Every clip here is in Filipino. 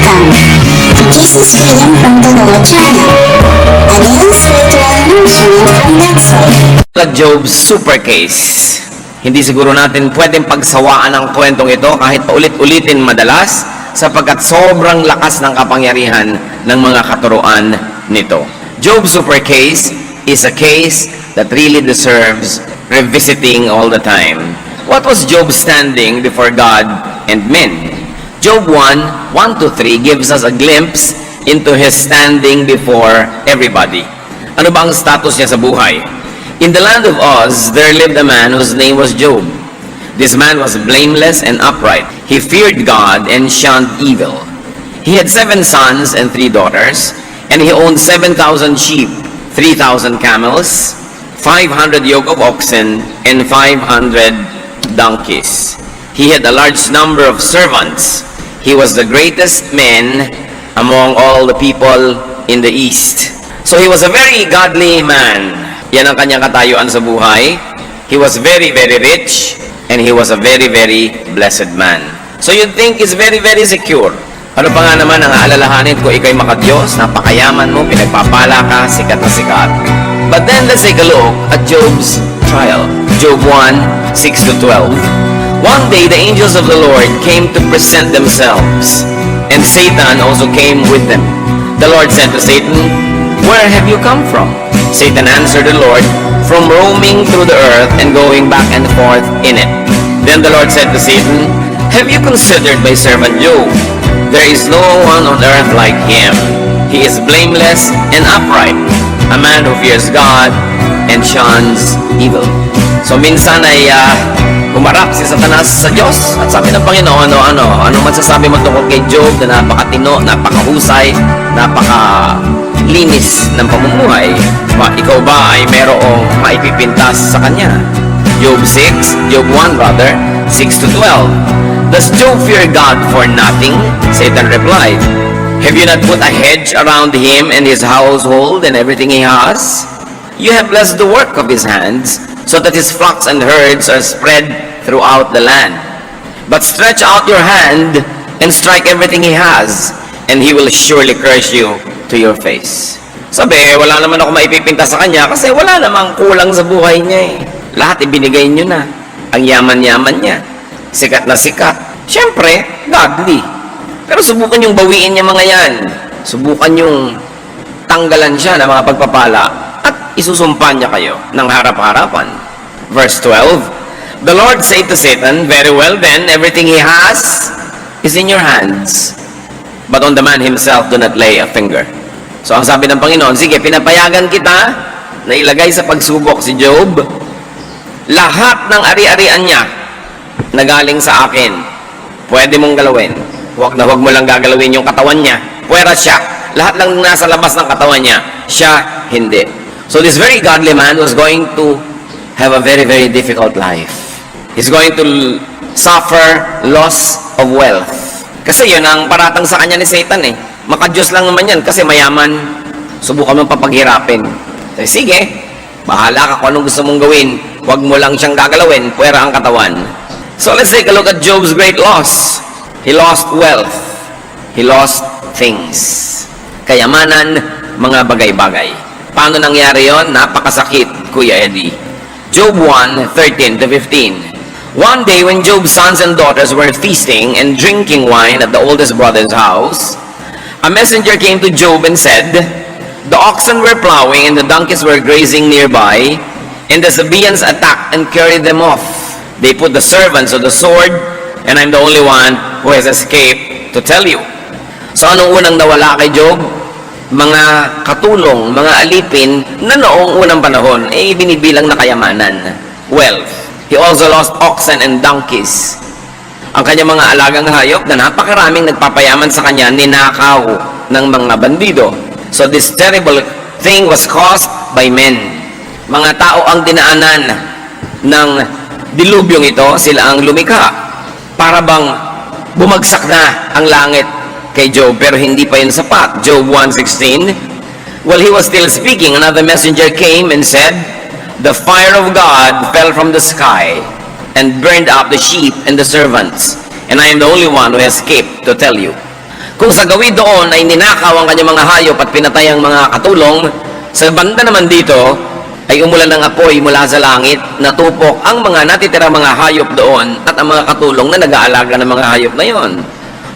Welcome to Jesus Healing from the Lord channel, a new spiritual nourishment from God's Word. Job's super case. Hindi siguro natin pwedeng pagsawaan ang kwentong ito kahit paulit-ulitin madalas sapagkat sobrang lakas ng kapangyarihan ng mga katuruan nito. Job's super case is a case that really deserves revisiting all the time. What was Job standing before God and men? Job 1:1-3 gives us a glimpse into his standing before everybody. Ano ba ang status niya sa buhay? In the land of Uz, there lived a man whose name was Job. This man was blameless and upright. He feared God and shunned evil. He had 7 sons and 3 daughters, and he owned 7,000 sheep, 3,000 camels, 500 yoke of oxen, and 500 donkeys. He had a large number of servants. He was the greatest man among all the people in the East. So he was a very godly man. Yan ang kanyang katayuan sa buhay. He was very, very rich, and he was a very, very blessed man. So you'd think he's very, very secure. Ano pa nga naman ang aalalahanin kung ikaw'y makadiyos, napakayaman mo, pinagpapala ka, sikat na sikat. But then let's take a look at Job's trial. Job 1:6-12. One day the angels of the Lord came to present themselves, and Satan also came with them. The Lord said to Satan, "Where have you come from?" Satan answered the Lord, "From roaming through the earth and going back and forth in it." Then the Lord said to Satan, "Have you considered my servant Job? There is no one on earth like him. He is blameless and upright, a man who fears God and shuns evil." So minsan ay humarap si Satanas sa Diyos at sabi ng Panginoon, ano masasabi mo tungkol kay Job na napakatino, napakahusay, napakalinis ng pamumuhay? Ikaw ba ay merong maipipintas sa kanya? Job 1 rather, 6-12. Does Job fear God for nothing? Satan replied, "Have you not put a hedge around him and his household and everything he has? You have blessed the work of his hands, so that his flocks and herds are spread throughout the land. But stretch out your hand and strike everything he has, and he will surely curse you to your face." Sabi, wala naman ako maipipinta sa kanya kasi wala namang kulang sa buhay niya eh. Lahat ibinigay niyo na. Ang yaman-yaman niya. Sikat na sikat. Siyempre, godly. Pero subukan yung bawiin niya mga yan. Subukan yung tanggalan siya ng mga pagpapala at isusumpan niya kayo ng harap-harapan. Verse 12, the Lord said to Satan, "Very well then, everything he has is in your hands. But on the man himself do not lay a finger." So ang sabi ng Panginoon, sige, pinapayagan kita na ilagay sa pagsubok si Job. Lahat ng ari-arian niya na galing sa akin, pwede mong galawin. Huwag na huwag mo lang gagalawin yung katawan niya. Pwera siya. Lahat lang nasa labas ng katawan niya. Siya, hindi. So this very godly man was going to have a very, very difficult life. He's going to suffer loss of wealth. Kasi yun ang paratang sa kanya ni Satan eh. Makadiyos lang naman yan kasi mayaman. Subukan mong papaghirapin. Sige, bahala ka kung anong gusto mong gawin. Huwag mo lang siyang gagalawin. Puwera ang katawan. So let's take a look at Job's great loss. He lost wealth. He lost things. Kayamanan, mga bagay-bagay. Paano nangyari yon? Napakasakit, Kuya Eddie. Job 1:13-15. One day when Job's sons and daughters were feasting and drinking wine at the oldest brother's house, a messenger came to Job and said, "The oxen were plowing and the donkeys were grazing nearby, and the Sabaeans attacked and carried them off. They put the servants to the sword, and I'm the only one who has escaped to tell you." So anong unang nawala kay Job? Mga katulong, mga alipin na noong unang panahon ay binibilang na kayamanan, wealth. He also lost oxen and donkeys. Ang kanyang mga alagang hayop na napakaraming nagpapayaman sa kanya, ninakaw ng mga bandido. So this terrible thing was caused by men. Mga tao ang dinaanan ng dilubyong ito, sila ang lumikha. Para bang bumagsak na ang langit kay Job, pero hindi pa yun sapat. Job 1:16, while he was still speaking, another messenger came and said, "The fire of God fell from the sky and burned up the sheep and the servants, and I am the only one who escaped to tell you." Kung sa gawin doon ay ninakaw ang kanyang mga hayop at pinatay ang mga katulong, sa banda naman dito ay umulan ng apoy mula sa langit, natupok ang mga natitirang mga hayop doon at ang mga katulong na nag-aalaga ng mga hayop na yon.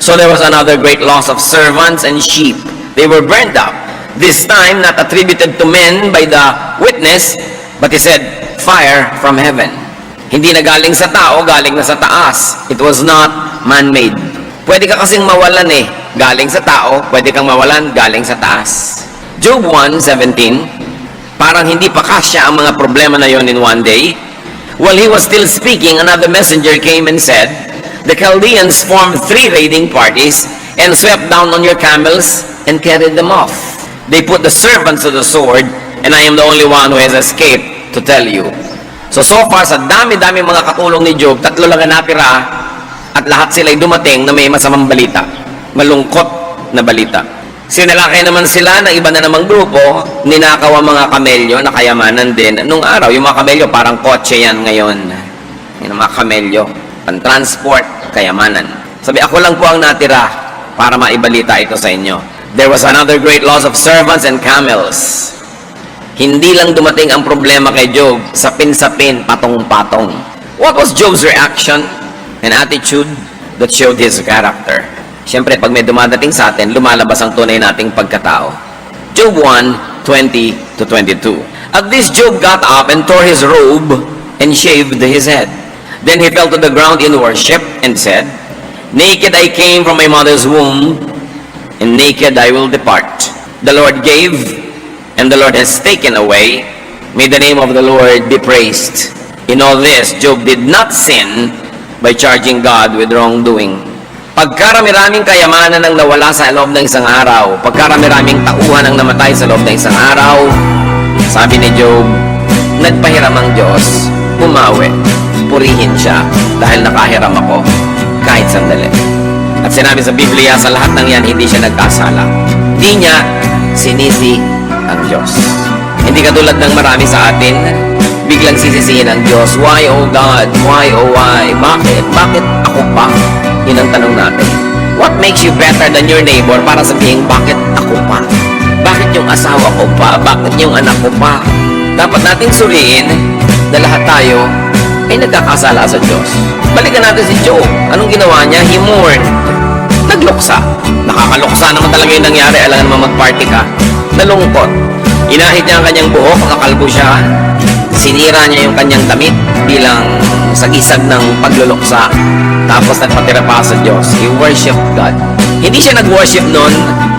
So there was another great loss of servants and sheep. They were burned up. This time not attributed to men by the witness, but he said, fire from heaven. Hindi na galing sa tao, galing na sa taas. It was not man-made. Pwede ka kasing mawalan galing sa tao, pwede kang mawalan galing sa taas. Job 1:17, parang hindi pa kasya ang mga problema na yon in one day. While he was still speaking, another messenger came and said, the Chaldeans formed 3 raiding parties and swept down on your camels and carried them off. They put the servants to the sword, and I am the only one who has escaped to tell you. So far, sa dami-dami mga katulong ni Job, 3 lang ang natira, at lahat sila'y dumating na may masamang balita. Malungkot na balita. Sinalakay naman sila ng iba na namang grupo, ninakaw ang mga kamelyo na kayamanan din. Nung araw, yung mga kamelyo parang kotse yan ngayon. Yung mga kamelyo, pang-transport, kayamanan. Sabi, ako lang po ang natira para maibalita ito sa inyo. There was another great loss of servants and camels. Hindi lang dumating ang problema kay Job, sapin-sapin, patong-patong. What was Job's reaction and attitude that showed his character? Siyempre, pag may dumadating sa atin, lumalabas ang tunay nating pagkatao. Job 1:20-22. At this Job got up and tore his robe and shaved his head. Then he fell to the ground in worship and said, naked I came from my mother's womb, and naked I will depart. The Lord gave, and the Lord has taken away. May the name of the Lord be praised. In all this, Job did not sin by charging God with wrongdoing. Pagkarami-raming kayamanan ang nawala sa loob ng isang araw, pagkarami-raming tauhan ang namatay sa loob ng isang araw, sabi ni Job, nagpahiram ang Diyos, umawi, purihin siya dahil nakahiram ako kahit sandali. At sinabi sa Biblia, sa lahat ng yan, hindi siya nagkasala. Hindi niya sinisi ang Diyos. Hindi katulad ng marami sa atin, biglang sisisihin ang Diyos. Why, oh God? Why, oh why? Bakit? Bakit ako pa? Yun ang tanong natin. What makes you better than your neighbor para sabihin, bakit ako pa? Bakit yung asawa ko pa? Bakit yung anak ko pa? Dapat nating suriin na lahat tayo ay nagkakasala sa Diyos. Balikan natin si Job. Anong ginawa niya? He mourned. Nagluksa. Nakakaluksa naman talaga yung nangyari. Alam naman mag-party ka. Nalungkot. Inahit niya ang kanyang buhok, nakakalbo siya. Sinira niya yung kanyang damit bilang sagisag ng pagluluksa. Tapos nagpatira pa sa Diyos. He worshiped God. Hindi siya nag-worship nun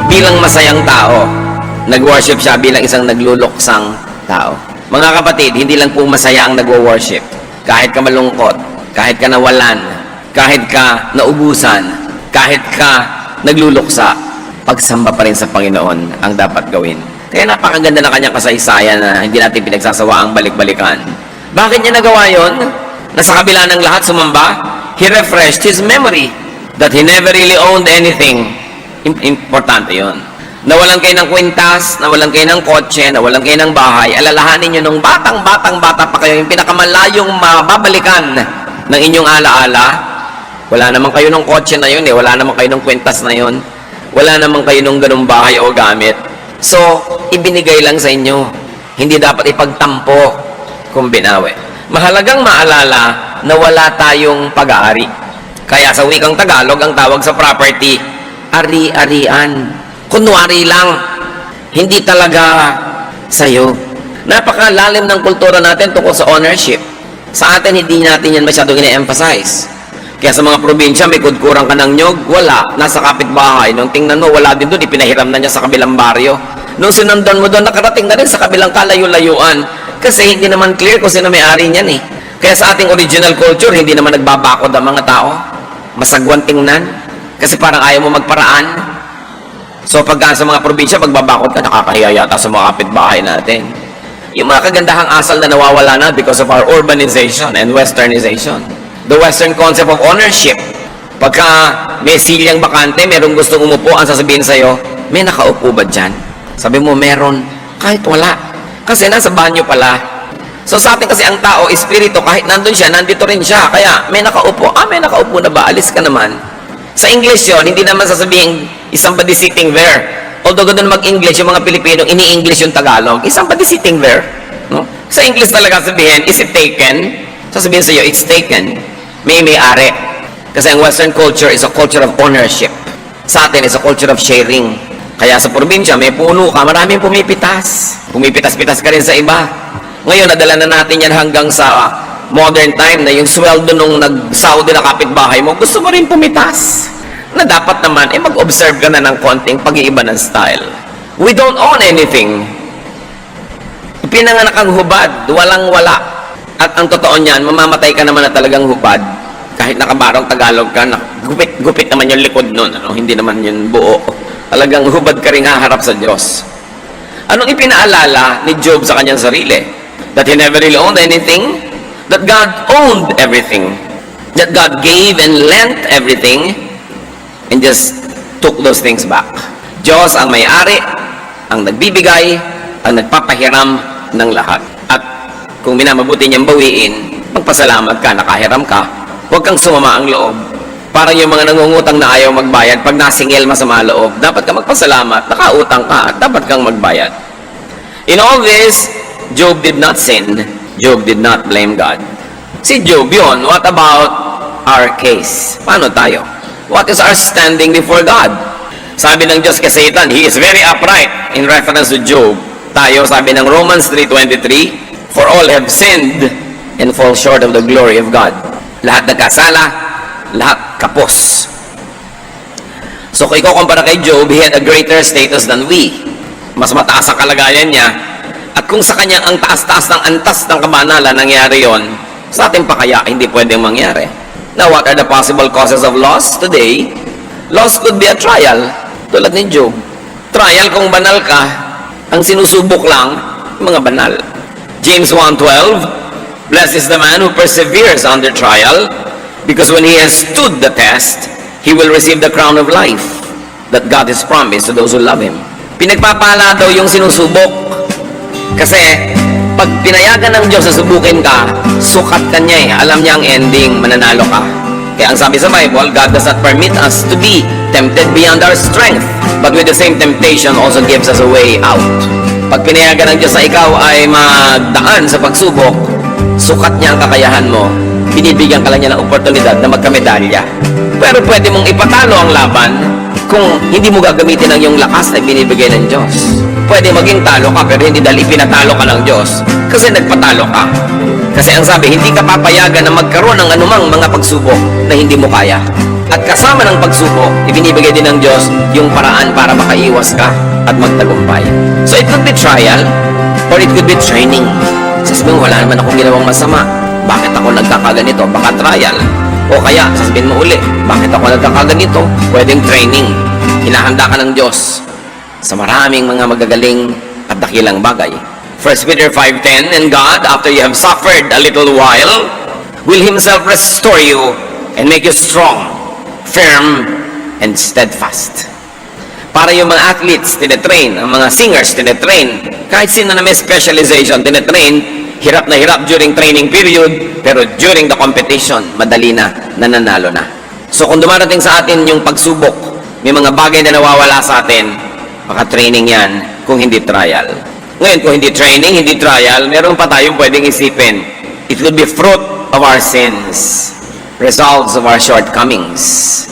bilang masayang tao. Nag-worship siya bilang isang nagluluksang tao. Mga kapatid, hindi lang po masaya ang nag-worship. Kahit ka malungkot, kahit ka nawalan, kahit ka naubusan, kahit ka nagluluksa, pagsamba pa rin sa Panginoon ang dapat gawin. Kaya napakaganda na kanyang kasaysayan na hindi natin pinagsasawaang balik-balikan. Bakit niya nagawa yon? Nasa kabila ng lahat sumamba, he refreshed his memory that he never really owned anything. Importante yon. Nawalan kayo ng kwintas, nawalan kayo ng kotse, nawalan kayo ng bahay, alalahanin nyo nung bata pa kayo, yung pinakamalayong mababalikan ng inyong alaala. Wala naman kayo ng kotse na yun wala naman kayo ng kwintas na yun, wala naman kayo ng ganung bahay o gamit. So, ibinigay lang sa inyo. Hindi dapat ipagtampo kung binawi. Mahalagang maalala na wala tayong pag-aari. Kaya sa wikang Tagalog, ang tawag sa property, ari-arian. Kunwari lang, hindi talaga sa'yo. Napakalalim ng kultura natin tungkol sa ownership. Sa atin, hindi natin yan masyadong ina-emphasize. Kaya sa mga probinsya, may kudkurang ka ng nyog, wala, nasa kapitbahay. Nung tingnan mo, wala din doon, ipinahiram na niya sa kabilang baryo. Nung sinundan mo doon, nakarating na rin sa kabilang kalayo-layuan. Kasi hindi naman clear kung sino may-ari niyan Kaya sa ating original culture, hindi naman nagbabakod ang mga tao. Masagwan tingnan. Kasi parang ayaw mo magparaan. So pagka sa mga probinsya, magbabakod ka, nakakahiya yata sa mga kapitbahay natin. Yung mga kagandahang asal na nawawala na because of our urbanization and westernization. The Western concept of ownership. Pagka may silyang bakante, merong gustong umupo, ang sasabihin sa'yo, may nakaupo ba dyan? Sabi mo, meron. Kahit wala. Kasi nasa banyo pala. So sa atin kasi ang tao, espiritu, kahit nandun siya, nandito rin siya. Kaya may nakaupo. May nakaupo na ba? Alis ka naman. Sa English yon, hindi naman sasabihin, Is somebody sitting there? Although ganoon mag-English, yung mga Pilipino, ini-English yung Tagalog. Is somebody sitting there? No? Sa English talaga sabihin, is it taken? Sasabihin sa'yo, it's taken. May-ari. Kasi ang Western culture is a culture of ownership. Sa atin is a culture of sharing. Kaya sa probinsya, may puno ka, maraming pumipitas. Pumipitas-pitas ka rin sa iba. Ngayon, nadala na natin yan hanggang sa modern time na yung sweldo nung nag-Saudi na kapitbahay mo, gusto mo rin pumitas. Na dapat naman, mag-observe ka na ng konting pag-iiba ng style. We don't own anything. Pinanganak ang hubad, walang-wala. At ang totoo niyan, mamamatay ka naman na talagang hubad. Kahit nakabarong Tagalog ka, gupit naman yung likod nun, hindi naman yun buo. Talagang hubad ka rin haharap sa Diyos. Anong ipinaalala ni Job sa kanyang sarili? That he never really owned anything? That God owned everything? That God gave and lent everything? And just took those things back. Diyos ang may-ari, ang nagbibigay, ang nagpapahiram ng lahat. At kung minamabuti niyang bawiin, magpasalamat ka, nakahiram ka, huwag kang sumama ang loob. Parang yung mga nangungutang na ayaw magbayad, pag nasingil masama loob, dapat ka magpasalamat, nakautang ka, at dapat kang magbayad. In all this, Job did not sin. Job did not blame God. Si Job yun, what about our case? Paano tayo? What is our standing before God? Sabi ng Diyos kay Satan, he is very upright in reference to Job. Tayo, sabi ng Romans 3:23, for all have sinned and fall short of the glory of God. Lahat nagkasala, lahat kapos. So kung ikaw kumpara kay Job, he had a greater status than we. Mas mataas ang kalagayan niya. At kung sa kanya ang taas-taas ng antas ng kabanalan nangyari yon, sa atin pa kaya hindi pwedeng mangyari. Now, what are the possible causes of loss today? Loss could be a trial, tulad ni Job. Trial kung banal ka, ang sinusubok lang, mga banal. James 1:12, blessed is the man who perseveres under trial, because when he has stood the test, he will receive the crown of life that God has promised to those who love Him. Pinagpapala daw yung sinusubok. Kasi, pag pinayagan ng Diyos na subukin ka, sukat ka niya eh. Alam niya ang ending, mananalo ka. Kaya ang sabi sa Bible, God does not permit us to be tempted beyond our strength, but with the same temptation also gives us a way out. Pag pinayagan ng Diyos na ikaw ay magdaan sa pagsubok, sukat niya ang kakayahan mo, binibigyan ka lang niya ng oportunidad na magkamedalya. Pero pwede mong ipatalo ang laban kung hindi mo gagamitin ang iyong lakas na binibigay ng Diyos. Pwede maging talo ka, pero hindi dahil ipinatalo ka ng Diyos. Kasi nagpatalo ka. Kasi ang sabi, hindi ka papayagan na magkaroon ng anumang mga pagsubok na hindi mo kaya. At kasama ng pagsubok, ibinibigay din ng Diyos yung paraan para makaiwas ka at magtagumpay. So it could be trial, or it could be training. Sasabihin mo, wala naman akong ginawang masama. Bakit ako nagkakaganito? Baka trial. O kaya, sasabihin mo uli, bakit ako nagkakaganito? Pwedeng training. Hinahanda ka ng Diyos sa maraming mga magagaling at dakilang bagay. 1 Peter 5:10, and God, after you have suffered a little while, will Himself restore you and make you strong, firm, and steadfast. Para yung mga athletes, tinetrain, ang mga singers, tinetrain, kahit sino na may specialization, tinetrain, hirap na hirap during training period, pero during the competition, madali na, nananalo na. So kung dumarating sa atin yung pagsubok, may mga bagay na nawawala sa atin, baka training yan kung hindi trial. Ngayon, kung hindi training, hindi trial, meron pa tayong pwedeng isipin. It will be fruit of our sins, results of our shortcomings.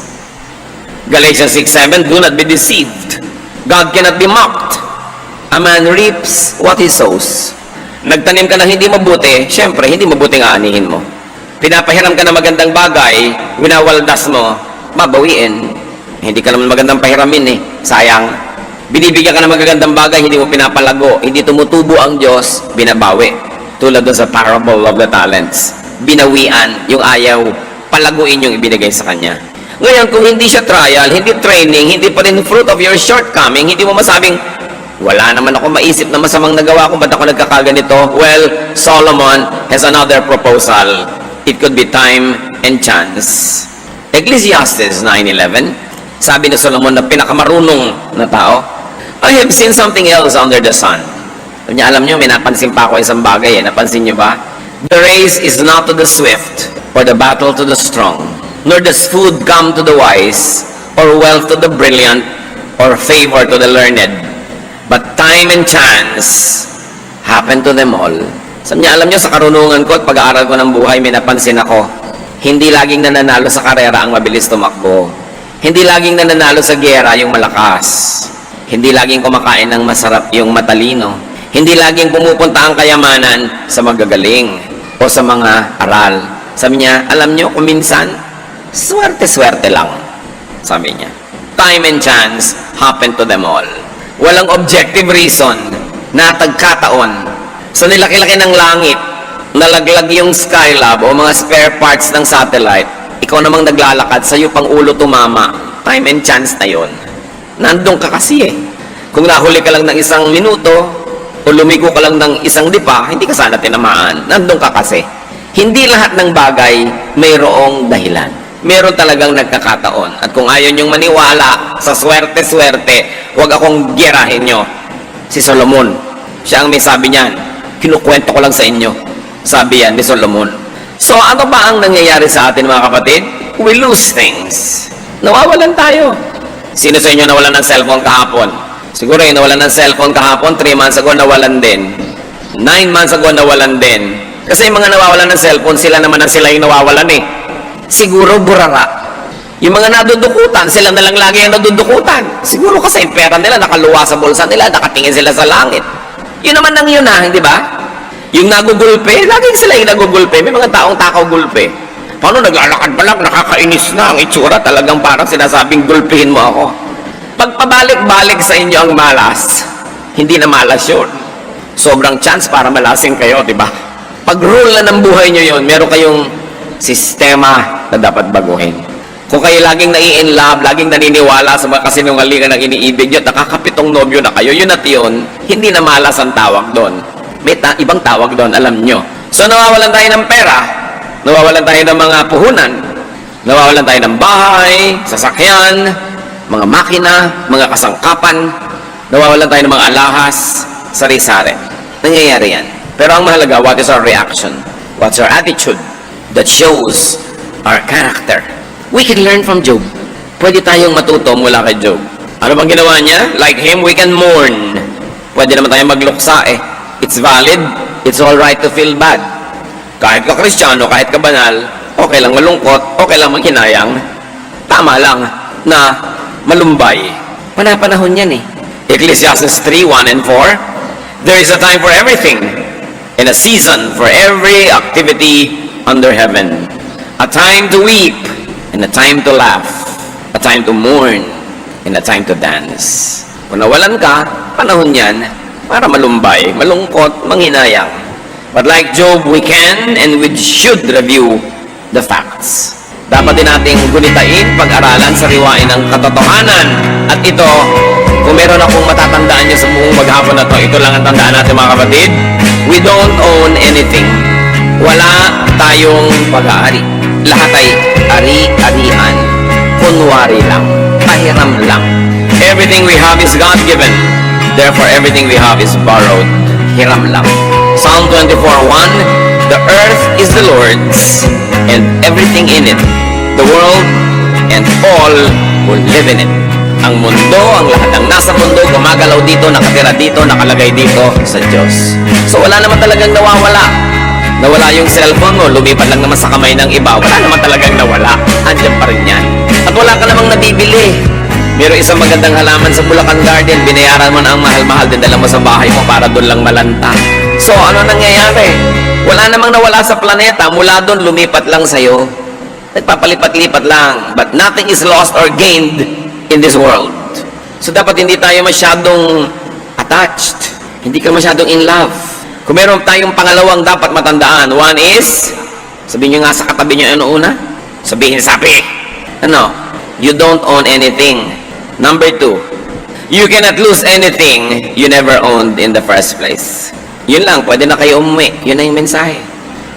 Galatians 6:7, do not be deceived. God cannot be mocked. A man reaps what he sows. Nagtanim ka ng hindi mabuti, syempre, hindi mabuting aanihin mo. Pinapahiram ka ng magandang bagay, winawaldas mo, babawiin. Hindi ka naman magandang pahiramin eh, sayang. Binibigyan ka ng magagandang bagay, hindi mo pinapalago, hindi tumutubo ang Diyos, binabawi. Tulad doon sa parable of the talents. Binawian, yung ayaw, palaguin yung ibinigay sa Kanya. Ngayon, kung hindi siya trial, hindi training, hindi pa rin fruit of your shortcoming, hindi mo masabing, wala naman ako maisip na masamang nagawa kung ba't ako nagkakaganito. Well, Solomon has another proposal. It could be time and chance. Ecclesiastes 9:11, sabi ni Solomon na pinakamarunong na tao, I have seen something else under the sun. Alam niyo, may napansin pa ako isang bagay. Napansin niyo ba? The race is not to the swift, or the battle to the strong, nor does food come to the wise, or wealth to the brilliant, or favor to the learned, but time and chance happen to them all. Sabi niya, alam niyo, sa karunungan ko at pag-aaral ko ng buhay, may napansin ako, hindi laging nananalo sa karera ang mabilis tumakbo. Hindi laging nananalo sa giyera yung malakas. Hindi laging kumakain ng masarap yung matalino. Hindi laging pumupunta ang kayamanan sa magagaling o sa mga aral. Sabi niya, alam niyo, kung minsan, swerte-swerte lang. Sabi niya, time and chance happen to them all. Walang objective reason na tagkataon sa nilaki-laki ng langit, nalaglag yung Skylab o mga spare parts ng satellite, ikaw namang naglalakad, sa'yo pang ulo tumama. Time and chance na yon. Nandun ka kasi eh. Kung nahuli ka lang ng isang minuto o lumigo ka lang ng isang dipa, hindi ka sana tinamaan. Nandun ka kasi. Hindi lahat ng bagay mayroong dahilan. Meron talagang nagkakataon. At kung ayaw niyong maniwala sa swerte-swerte, huwag akong giyerahin nyo. Si Solomon, siya ang may sabi niyan, kinukwento ko lang sa inyo. Sabi yan ni Solomon. So ano ba ang nangyayari sa atin mga kapatid? We lose things. Nawawalan tayo. Sino sa inyo nawalan ng cellphone kahapon? Siguro yung nawalan ng cellphone kahapon, 3 months ago nawalan din. 9 months ago nawalan din. Kasi yung mga nawawalan ng cellphone, sila naman ang sila yung nawawalan eh. Siguro burara. Yung mga nadudukutan, sila na lang lagi yung nadudukutan. Siguro kasi yung pera nila nakaluwa sa bulsa nila, nakatingin sila sa langit. Yun naman ang yun di ba? Yung nagugulpe, laging sila yung nagugulpe. May mga taong takaw gulpe. Paano naglalakad pa lang, nakakainis na ang itsura, talagang parang sinasabing gulpihin mo ako. Pagpabalik-balik sa inyo ang malas, hindi na malas yun. Sobrang chance para malasing kayo, di ba? Pag rule na ng buhay nyo yun, meron kayong sistema na dapat baguhin. Kung kayo laging nai-inlove, laging naniniwala sa mga kasinungalingan ng iniibig nyo, nakakapitong nobyo na kayo, yun at yun, hindi na malas ang tawag doon. May ibang tawag doon, alam nyo. So nawawalan tayo ng pera, nawawalan tayo ng mga puhunan, nawawalan tayo ng bahay, sasakyan, mga makina, mga kasangkapan, nawawalan tayo ng mga alahas, sari-sari. Nangyayari yan. Pero ang mahalaga, what is our reaction? What's our attitude? That shows our character. We can learn from Job. Pwede tayong matuto mula kay Job. Ano bang ginawa niya? Like him, we can mourn. Pwede naman tayong magluksa eh. It's valid. It's all right to feel bad. Kahit ka Kristiyano, kahit ka banal, okay lang malungkot, okay lang maghinayang. Tama lang na malumbay. Panapanahon yan eh. Ecclesiastes 3:1 and 4. There is a time for everything and a season for every activity under heaven. A time to weep and a time to laugh. A time to mourn and a time to dance. Kung nawalan ka, panahon yan para malumbay, malungkot, manghinayang. But like Job, we can and we should review the facts. Dapat din nating gunitain, pag-aralan, sariwain ang katotohanan. At ito, kung meron akong matatandaan nyo sa buong maghapon na to, ito lang ang tandaan natin mga kapatid. We don't own anything. Wala tayong pag-aari. Lahat ay ari-arian. Kunwari lang. Pahiram lang. Everything we have is God-given. Therefore, everything we have is borrowed. Hiram lang. Psalm 24:1. The earth is the Lord's, and everything in it, the world, and all who live in it. Ang mundo, ang lahat ng nasa mundo, gumagalaw dito, nakatira dito, nakalagay dito sa Diyos. So wala naman talagang nawawala. Nawala yung cellphone mo, lumipat lang naman sa kamay ng iba. Wala naman talagang nawala. Andiyan pa rin yan. At wala ka namang nabibili. Meron isang magandang halaman sa Bulacan Garden, binayaran mo na ang mahal-mahal, dinala mo sa bahay mo para doon lang malanta. So ano nangyayari? Wala namang nawala sa planeta, mula doon lumipat lang sa'yo. Nagpapalipat-lipat lang. But nothing is lost or gained in this world. So dapat hindi tayo masyadong attached. Hindi ka masyadong in love. Kung meron tayong pangalawang dapat matandaan, one is, sabihin nyo nga sa katabi nyo ano una? Sabihin sabi. Ano? You don't own anything. Number 2, you cannot lose anything you never owned in the first place. Yun lang, pwede na kayo umuwi. Yun na yung mensahe.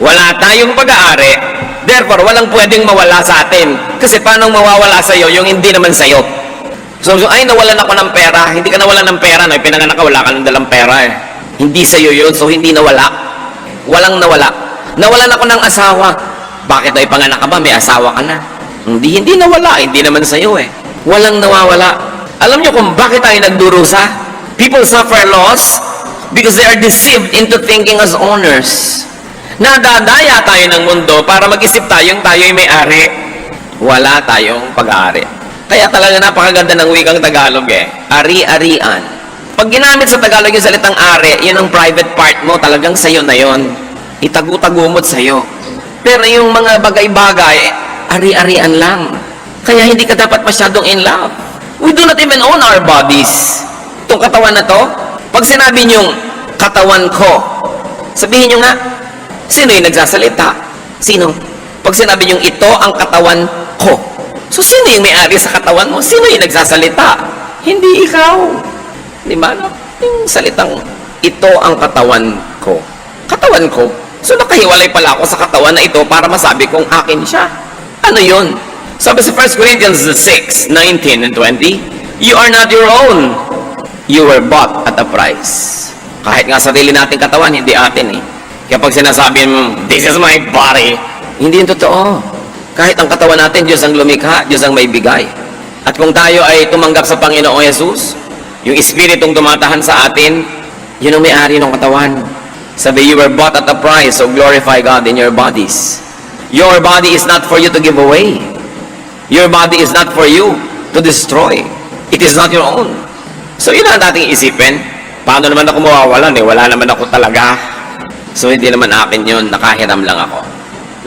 Wala tayong pag-aari, therefore, walang pwedeng mawala sa atin. Kasi paano mawawala sa'yo yung hindi naman sa'yo? So, ay, nawalan ako ng pera. Hindi ka nawalan ng pera. No? Pinanganak ka, wala ka ng dalang pera eh. Hindi sa'yo yun, so hindi nawala. Walang nawala. Nawalan ako ng asawa. Bakit na ipanganak ka ba? May asawa ka na. Hindi nawala. Hindi naman sa'yo eh. Walang nawawala. Alam niyo kung bakit tayo nagdurusa? People suffer loss because they are deceived into thinking as owners. Nadadaya tayo ng mundo para mag-isip tayong tayo'y may-ari. Wala tayong pag-aari. Kaya talaga napakaganda ng wikang Tagalog eh. Ari-arian. Pag ginamit sa Tagalog yung salitang ari, yun ang private part mo, talagang sa'yo na yun. Itagu-tagumot sa'yo. Pero yung mga bagay-bagay, ari-arian lang. Kaya hindi ka dapat masyadong in love. We do not even own our bodies. Itong katawan na to, pag sinabi niyong katawan ko, sabihin niyo nga, sino yung nagsasalita? Sino? Pag sinabi niyong ito ang katawan ko, so sino yung may-ari sa katawan mo? Sino yung nagsasalita? Hindi ikaw. Di ba? Yung salitang ito ang katawan ko. Katawan ko? So nakahiwalay pala ako sa katawan na ito para masabi kong akin siya. Ano yun? Sabi sa 1 Corinthians 6, 19 and 20, you are not your own. You were bought at a price. Kahit nga sarili nating katawan, hindi atin eh. Kaya pag sinasabi mo, this is my body, hindi yun totoo. Kahit ang katawan natin, Diyos ang lumikha, Diyos ang may bigay. At kung tayo ay tumanggap sa Panginoong Yesus, yung Espiritong tumatahan sa atin, yun ang may-ari ng katawan. Sabi, you were bought at a price, so glorify God in your bodies. Your body is not for you to give away. Your body is not for you to destroy. It is not your own. So yun ang dating isipin. Paano naman ako mawawalan eh? Wala naman ako talaga. So hindi naman akin yun. Nakahiram lang ako.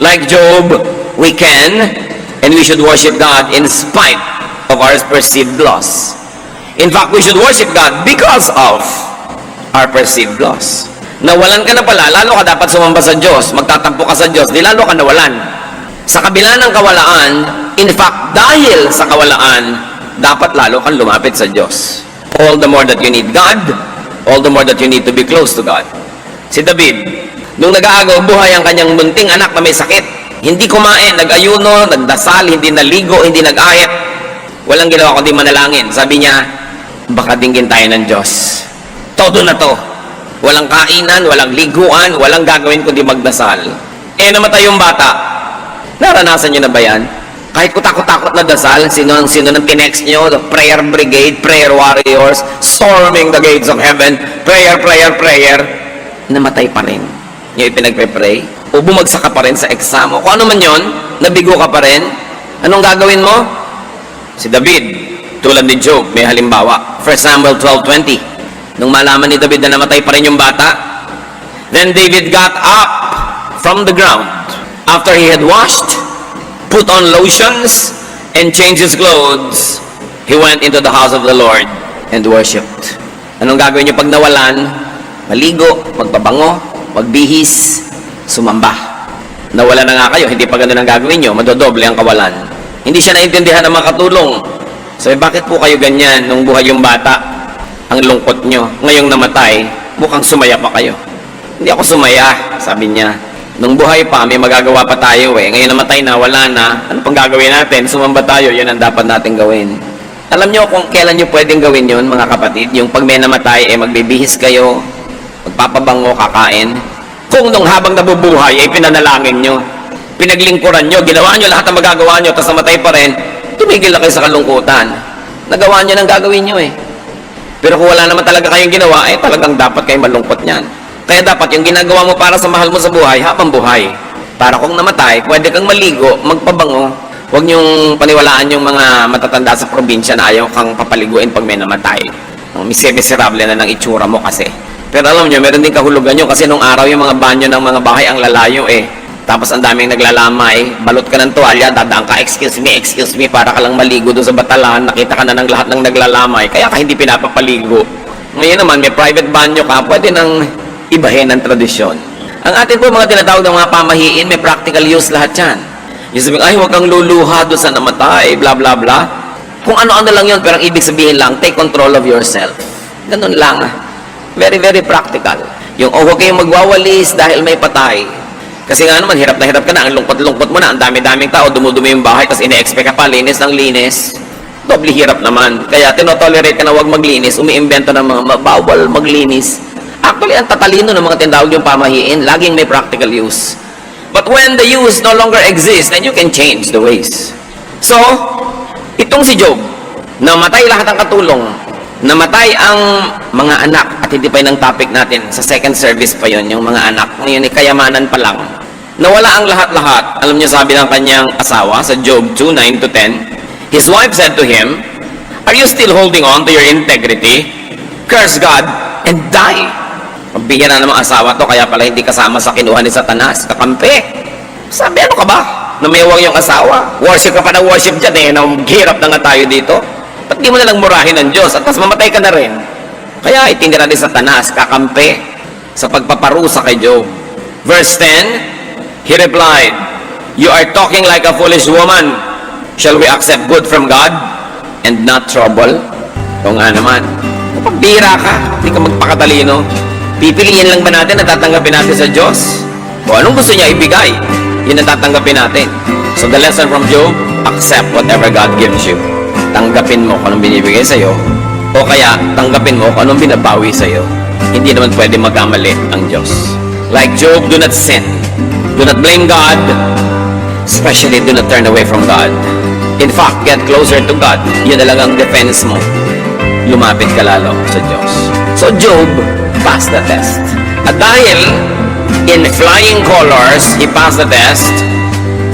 Like Job, we can and we should worship God in spite of our perceived loss. In fact, we should worship God because of our perceived loss. Nawalan ka na pala, lalo ka dapat sumamba sa Diyos. Magtatampo ka sa Diyos, di lalo ka nawalan. Sa kabila ng kawalaan, in fact, dahil sa kawalaan, dapat lalo kang lumapit sa Diyos. All the more that you need God, all the more that you need to be close to God. Si David, nung nag-aagaw buhay ang kanyang bunting anak na may sakit, hindi kumain, nag-ayuno, nagdasal, hindi naligo, hindi nag-ayat. Walang ginawa kundi manalangin. Sabi niya, baka dinggin tayo ng Diyos. Todo na to. Walang kainan, walang liguan, walang gagawin kundi magdasal. Eh, namatay yung bata. Naranasan niyo na ba yan? Kahit kutakot-takot na dasal, sino nang tinext nyo, the prayer brigade, prayer warriors, storming the gates of heaven, prayer, prayer, prayer, namatay pa rin. Yung ipinagpe-pray, o bumagsak ka pa rin sa exam, o kung ano man yun, nabigo ka pa rin, anong gagawin mo? Si David, tulad ni Job, may halimbawa. 1 Samuel 12:20, nung malaman ni David na namatay pa rin yung bata, then David got up from the ground, after he had washed, put on lotions, and changed his clothes, he went into the house of the Lord and worshipped. Anong gagawin niyo pag nawalan? Maligo, magpabango, magbihis, sumamba. Nawala na nga kayo, hindi pa ganun ang gagawin niyo, madodoble ang kawalan. Hindi siya naintindihan ng mga katulong. Sabi, bakit po kayo ganyan nung buhay yung bata? Ang lungkot niyo. Ngayong namatay, mukhang sumaya pa kayo. Hindi ako sumaya, sabi niya. Nung buhay pa, may magagawa pa tayo eh. Ngayon namatay na, wala na. Ano pang gagawin natin? Sumamba tayo, yun ang dapat natin gawin. Alam nyo kung kailan nyo pwedeng gawin yun, mga kapatid? Yung pag may namatay, eh magbibihis kayo, magpapabango, kakain. Kung nung habang nabubuhay, eh pinanalangin nyo, pinaglingkuran nyo, ginawa nyo lahat ng magagawa nyo, tapos namatay pa rin, tumigil na kayo sa kalungkutan. Nagawa nyo ng gagawin nyo eh. Pero kung wala naman talaga kayong ginawa, eh talagang dapat kayong malungkot niyan. Kaya dapat yung ginagawa mo para sa mahal mo sa buhay, habang buhay. Para kung namatay, pwede kang maligo, magpabango. Huwag niyong paniwalaan yung mga matatanda sa probinsya na ayaw kang papaliguin pag may namatay. Miserable na ng itsura mo kasi. Pero alam niyo, meron din kahulugan nyo kasi nung araw yung mga banyo ng mga bahay ang lalayo eh. Tapos ang daming naglalamay, balot ka ng tuwalya, dadaan ka, excuse me, para ka lang maligo doon sa batalan, nakita ka na ng lahat ng naglalamay, kaya ka hindi pinapapaligo. Ngayon naman, may private banyo ka, pwede nang ibahin ang tradisyon. Ang atin po mga tinatawag ng mga pamahiin, may practical use lahat yan. Yung sabihin, ay huwag kang luluha doon sa namatay, bla bla bla. Kung ano-ano lang yun, pero ang ibig sabihin lang, take control of yourself. Ganun lang. Very, very practical. Yung, huwag kayong magwawalis dahil may patay. Kasi nga naman, hirap ka na, ang lungkot-lungkot mo na, ang dami-daming tao, dumudumi yung bahay, tapos ine-expect ka pa, linis ng linis. Doble hirap naman. Kaya tinotolerate ka na huwag maglinis, umiimbento ng mga bawal maglinis. Actually, ang tatalino ng mga tinatawag yung pamahiin, laging may practical use. But when the use no longer exists, then you can change the ways. So, itong si Job, Namatay lahat ng katulong. Namatay ang mga anak. At hindi pa yun ang topic natin. Sa second service pa yun, yung mga anak. Ngayon, kayamanan pa lang. Nawala ang lahat-lahat. Alam niyo, sabi ng kanyang asawa sa Job 2:9-10, his wife said to him, "Are you still holding on to your integrity? Curse God and die." Pagbihira ng mga asawa to, kaya pala hindi kasama sa kinuha ni Satanas. Kakampi. Sabi, ano ka ba? Namayawang yung asawa. Worship ka pa ng worship dyan eh. Naghirap na nga tayo dito. Ba't di mo nalang murahin ng Diyos? At mas mamatay ka na rin. Kaya itinira ni Satanas, kakampi sa pagpaparusa kay Job. Verse 10, he replied, "You are talking like a foolish woman. Shall we accept good from God and not trouble?" O nga naman, pagbira ka, hindi ka magpakatalino. Pipiliin lang ba natin na tatanggapin natin sa Diyos? O anong gusto niya ibigay? Yun ang tatanggapin natin. So the lesson from Job, accept whatever God gives you. Tanggapin mo kung anong binibigay sa'yo, o kaya tanggapin mo kung anong binabawi sa'yo. Hindi naman pwede magkamali ang Diyos. Like Job, do not sin. Do not blame God. Especially do not turn away from God. In fact, get closer to God. Yun na lang ang defense mo. Lumapit ka lalo sa Diyos. So Job passed the test. At dahil in flying colors, he passed the test,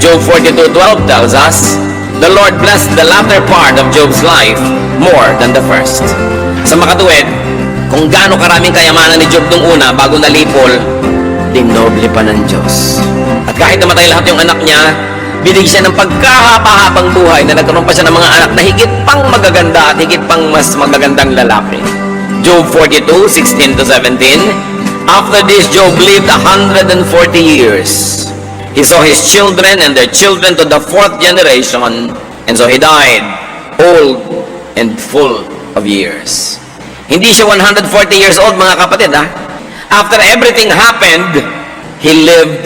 Job 42:12 tells us, the Lord blessed the latter part of Job's life more than the first. Sa makatuwid, kung gaano karaming kayamanan ni Job nung una bago nalipol, dinoble pa ng Diyos. At kahit namatay lahat yung anak niya, binigyan siya ng pagkahaba-habang buhay na nagkaroon pa siya ng mga anak na higit pang magaganda at higit pang mas magagandang lalaki. Job 42:16-17, after this, Job lived 140 years. He saw his children and their children to the 4th generation, and so he died, old and full of years. Hindi siya 140 years old, mga kapatid, ha? After everything happened, he lived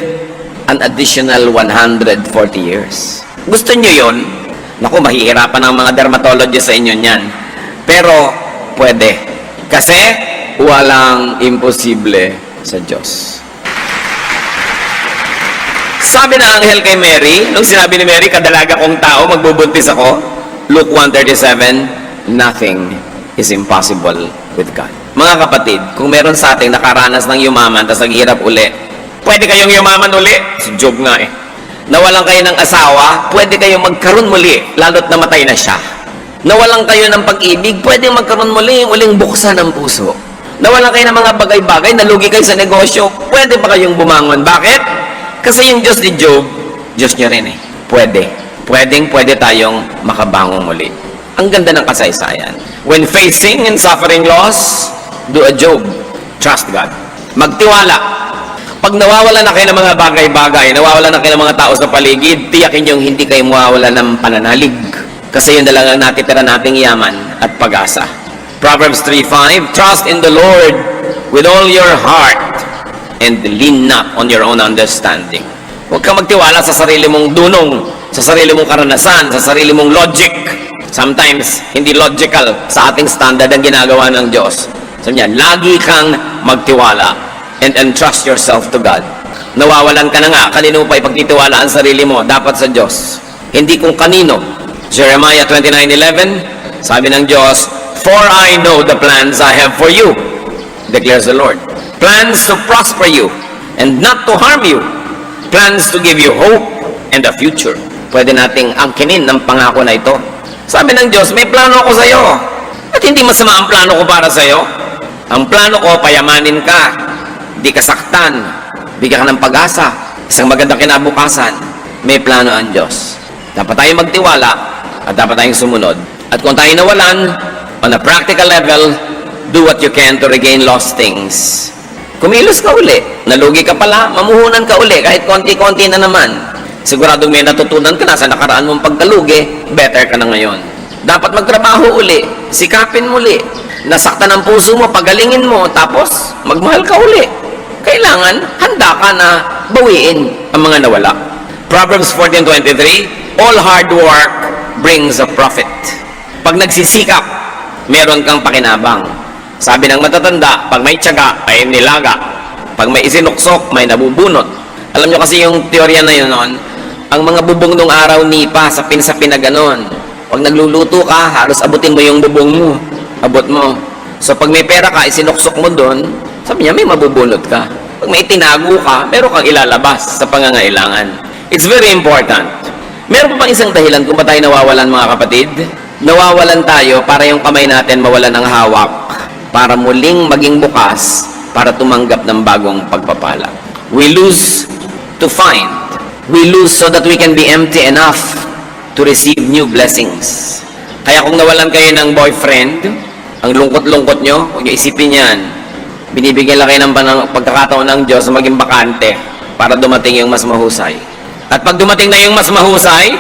an additional 140 years. Gusto niyo yun? Naku, mahihirapan ang mga dermatologist sa inyo niyan. Pero, pwede. Kasi, walang imposible sa Diyos. Sabi na anghel kay Mary, nung sinabi ni Mary, kadalaga kong tao, magbubuntis ako, Luke 1:37, nothing is impossible with God. Mga kapatid, kung meron sa ating nakaranas ng yumaman, tapos naghihirap uli, pwede kayong yumaman uli? Si Job nga eh. Nawalan kayo ng asawa, pwede kayong magkaroon muli, lalo't namatay na siya. Nawalan kayo ng pag-ibig, pwede magkaroon muli, muling buksan ang puso. Nawalan kayo ng mga bagay-bagay, nalugi kayo sa negosyo, pwede pa kayong bumangon. Bakit? Kasi yung Diyos ni Job, Diyos niya rin eh. Pwede. Pwede tayong makabangon muli. Ang ganda ng kasaysayan. When facing and suffering loss, do a Job. Trust God. Magtiwala. Pag nawawala na kayo ng mga bagay-bagay, nawawala na kayo ng mga tao sa paligid, tiyakin yung hindi kayo mawawala ng pananalig. Kasi yun na lang ang natitira nating yaman at pag-asa. Proverbs 3:5, trust in the Lord with all your heart and lean not on your own understanding. Huwag kang magtiwala sa sarili mong dunong, sa sarili mong karanasan, sa sarili mong logic. Sometimes, hindi logical sa ating standard ang ginagawa ng Diyos. Sabi niya, lagi kang magtiwala and entrust yourself to God. Nawawalan ka na nga, kanino pa ipagtitiwala ang sarili mo? Dapat sa Diyos. Hindi kung kanino. Jeremiah 29:11, sabi ng Diyos, for I know the plans I have for you, declares the Lord. Plans to prosper you and not to harm you. Plans to give you hope and a future. Pwede nating angkinin ng pangako na ito. Sabi ng Diyos, may plano ako sa iyo. At hindi masama ang plano ko para sa iyo. Ang plano ko, payamanin ka. Di ka saktan. Bigyan ka ng pag-asa. Isang magandang kinabukasan. May plano ang Diyos. Dapat tayong magtiwala at dapat tayong sumunod. At kung tayo nawalan, on a practical level, do what you can to regain lost things. Kumilos ka uli. Nalugi ka pala, mamuhunan ka uli, kahit konti-konti na naman. Siguradong may natutunan ka na sa nakaraan mong pagkalugi, better ka na ngayon. Dapat magtrabaho uli, sikapin muli, nasaktan ang puso mo, pagalingin mo, tapos magmahal ka uli. Kailangan, handa ka na bawiin ang mga nawala. Proverbs 14:23, all hard work brings a profit. Pag nagsisikap, meron kang pakinabang. Sabi ng matatanda, pag may tiyaga, ay nilaga. Pag may isinuksok, may nabubunot. Alam nyo kasi yung teorya na yun noon, ang mga bubong nung araw nipa, sapin-sapin na ganon. Pag nagluluto ka, halos abutin mo yung bubong mo. Abot mo. So pag may pera ka, isinuksok mo doon, sabi niya, may mabubulot ka. Pag may tinago ka, meron kang ilalabas sa pangangailangan. It's very important. Meron pa bang isang dahilan kung ba tayo nawawalan, mga kapatid? Nawawalan tayo para yung kamay natin mawalan ng hawak, para muling maging bukas, para tumanggap ng bagong pagpapala. We lose to find. We lose so that we can be empty enough to receive new blessings. Kaya kung nawalan kayo ng boyfriend, ang lungkot-lungkot nyo, huwag nyo isipin yan. Binibigyan lang kayo ng pagkakataon ng Diyos na maging bakante para dumating yung mas mahusay. At pag dumating na yung mas mahusay,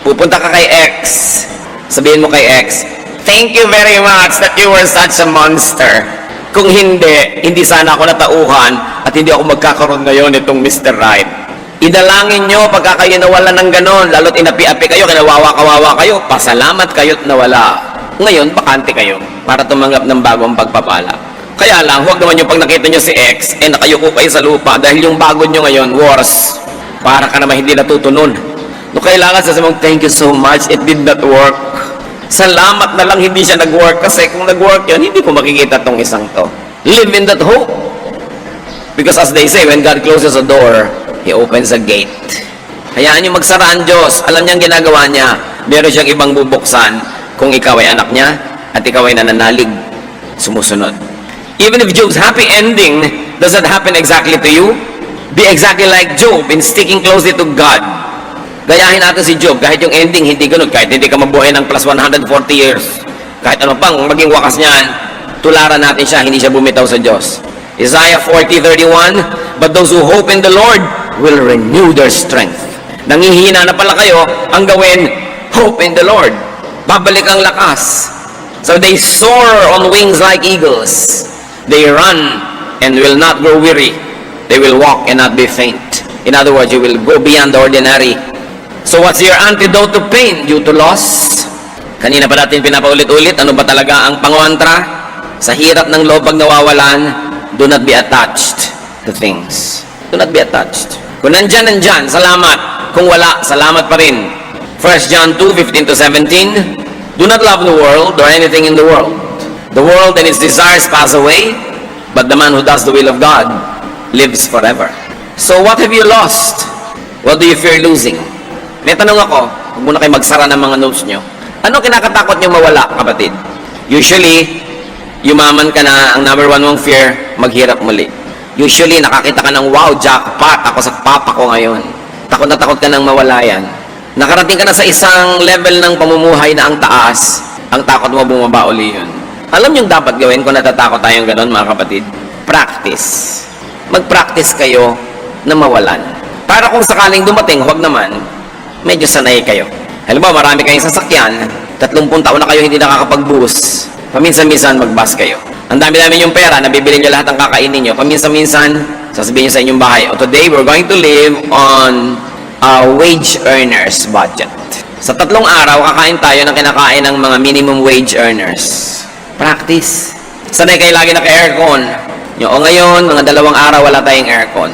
pupunta ka kay X. Sabihin mo kay X, thank you very much that you were such a monster. Kung hindi sana ako natauhan at hindi ako magkakaroon ngayon itong Mr. Right. Idalangin nyo pagka kayo nawala ng ganon, lalo't inapi-api kayo, kinawawa-kawawa kayo, pasalamat kayo't nawala. Ngayon, bakante kayo para tumanggap ng bagong pagpapala. Kaya lang, huwag naman yung pag nakita nyo si X, nakayuko kayo sa lupa dahil yung bago nyo ngayon, worse. Para ka naman hindi natutunon. No, kailangan sasabihin mong, thank you so much, it did not work. Salamat na lang hindi siya nag-work kasi kung nag-work yun, hindi ko makikita tong isang to. Live in that hope. Because as they say, when God closes a door, He opens a gate. Hayaan nyo magsara ang Diyos. Alam niyang ginagawa niya. Meron siyang ibang bubuksan kung ikaw ay anak niya at ikaw ay nananalig. Sumusunod. Even if Job's happy ending doesn't happen exactly to you, be exactly like Job in sticking closely to God. Gayahin natin si Job, kahit yung ending hindi ganun, kahit hindi ka mabuhay ng plus 140 years, kahit ano pang maging wakas niyan, tularan natin siya, hindi siya bumitaw sa Diyos. Isaiah 40:31, but those who hope in the Lord will renew their strength. Nangihina na pala kayo, ang gawin, hope in the Lord. Babalik ang lakas. So they soar on wings like eagles. They run and will not grow weary. They will walk and not be faint. In other words, you will go beyond the ordinary. So what's your antidote to pain due to loss? Kanina pa natin pinapaulit-ulit, ano ba talaga ang pangontra? Sa hirap ng loob pag nawawalan, do not be attached to things. Do not be attached. Kung nandyan, salamat. Kung wala, salamat pa rin. 1 John 2:15-17, do not love the world or anything in the world. The world and its desires pass away, but the man who does the will of God lives forever. So what have you lost? What do you fear losing? May tanong ako, huwag muna kayo magsara ng mga notes nyo. Ano kinakatakot nyo mawala, kapatid? Usually, yumaman ka na, ang number one mong fear, maghirap muli. Usually, nakakita ka ng, wow, jackpot, ako sa papa ko ngayon. Takot na takot ka nang mawala yan. Nakarating ka na sa isang level ng pamumuhay na ang taas, ang takot mo bumaba uli yun. Alam nyo dapat gawin kung natatakot tayong ganon, mga kapatid? Practice. Mag-practice kayo na mawalan. Para kung sakaling dumating, huwag naman, medyo sanay kayo. Halimbawa, marami kayong sasakyan, 30 taon na kayo hindi nakakapag-bus. Paminsan-minsan mag-bus kayo. Ang dami-dami yung pera, nabibili nyo lahat ng kakainin nyo. Paminsan-minsan, sasabihin nyo sa inyong bahay, oh, today we're going to live on a wage earners budget. Sa 3 araw, kakain tayo ng kinakain ng mga minimum wage earners. Practice. Sanay kayo lagi naka-aircon. O ngayon, mga 2 araw wala tayong aircon.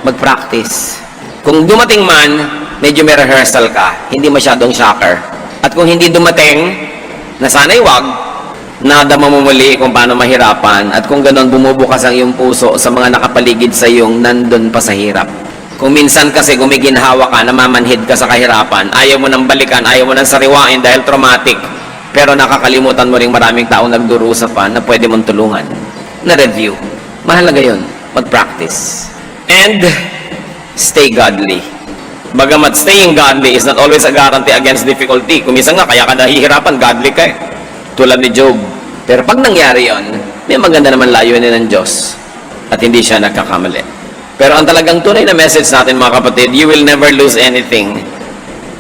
Mag-practice. Kung dumating man, medyo may rehearsal ka, hindi masyadong shocker. At kung hindi dumating, na sana'y wag, nadama mo muli kung paano mahirapan, at kung ganon, bumubukas ang iyong puso sa mga nakapaligid sa iyong nandun pa sa hirap. Kung minsan kasi gumiginhawa ka, namamanhid ka sa kahirapan, ayaw mo nang balikan, ayaw mo nang sariwain dahil traumatic, pero nakakalimutan mo ring maraming taong nagdurusa pa na pwede mong tulungan. Na-review. Mahalaga yun. Mag-practice. And stay godly. Bagamat staying godly is not always a guarantee against difficulty. Kung minsan nga, kaya ka nahihirapan, godly ka eh. Tulad ni Job. Pero pag nangyari yon, may maganda naman layunin ng Diyos. At hindi siya nagkakamali. Pero ang talagang tunay na message natin, mga kapatid, you will never lose anything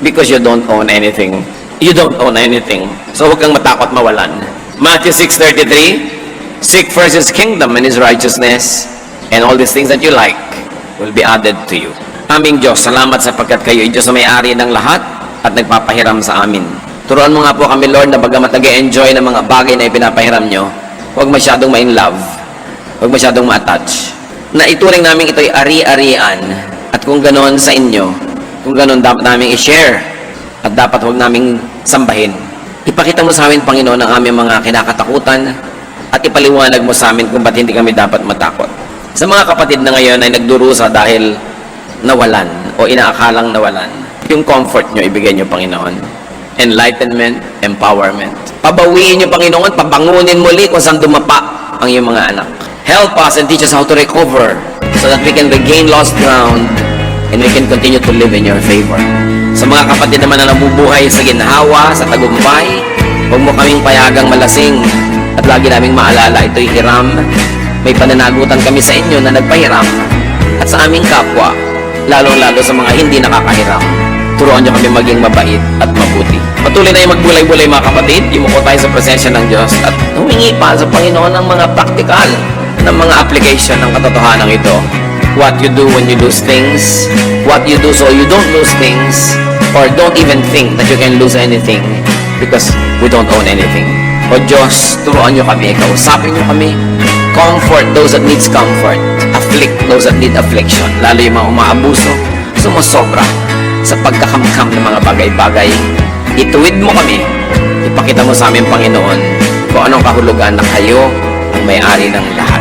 because you don't own anything. You don't own anything. So huwag kang matakot mawalan. Matthew 6:33, seek first His kingdom and His righteousness, and all these things that you like will be added to you. Aming Diyos, salamat sapagkat kayo ay Diyos na may-ari ng lahat at nagpapahiram sa amin. Turuan mo nga po kami, Lord, na bagamat nag-e-enjoy ng mga bagay na ipinapahiram nyo, huwag masyadong ma-in-love, huwag masyadong ma-attach. Na ituring namin ito'y ari-arian, at kung ganoon sa inyo, kung ganoon dapat namin i-share, at dapat huwag naming sambahin. Ipakita mo sa amin, Panginoon, ang aming mga kinakatakutan at ipaliwanag mo sa amin kung ba't hindi kami dapat matakot. Sa mga kapatid na ngayon ay nagdurusa dahil nawalan o inaakalang nawalan, yung comfort nyo, ibigay nyo, Panginoon. Enlightenment, empowerment. Pabawiin nyo, Panginoon, pabangunin muli kung saan dumapa ang iyong mga anak. Help us and teach us how to recover so that we can regain lost ground and we can continue to live in your favor. Sa mga kapatid naman na nabubuhay sa ginhawa, sa tagumpay, huwag mo kaming payagang malasing at lagi naming maalala ito'y hiram. May pananagutan kami sa inyo na nagpahiram at sa aming kapwa, lalong-lalo sa mga hindi nakakahiram. Turuan niyo kami maging mabait at mabuti. Patuloy na yung magbulay-bulay mga kapatid, imuko tayo sa presensya ng Diyos at humingi pa sa Panginoon ng mga practical, ng mga application ng katotohanan ito. What you do when you lose things, what you do so you don't lose things, or don't even think that you can lose anything because we don't own anything. O Diyos, turuan niyo kami, kausapin niyo kami, comfort those that needs comfort, afflict those that need affliction, lalo yung mga umaabuso, sumusobra sa pagkakamkam ng mga bagay-bagay. Ituwid mo kami, ipakita mo sa amin, Panginoon, kung anong kahulugan na kayo ang may-ari ng lahat.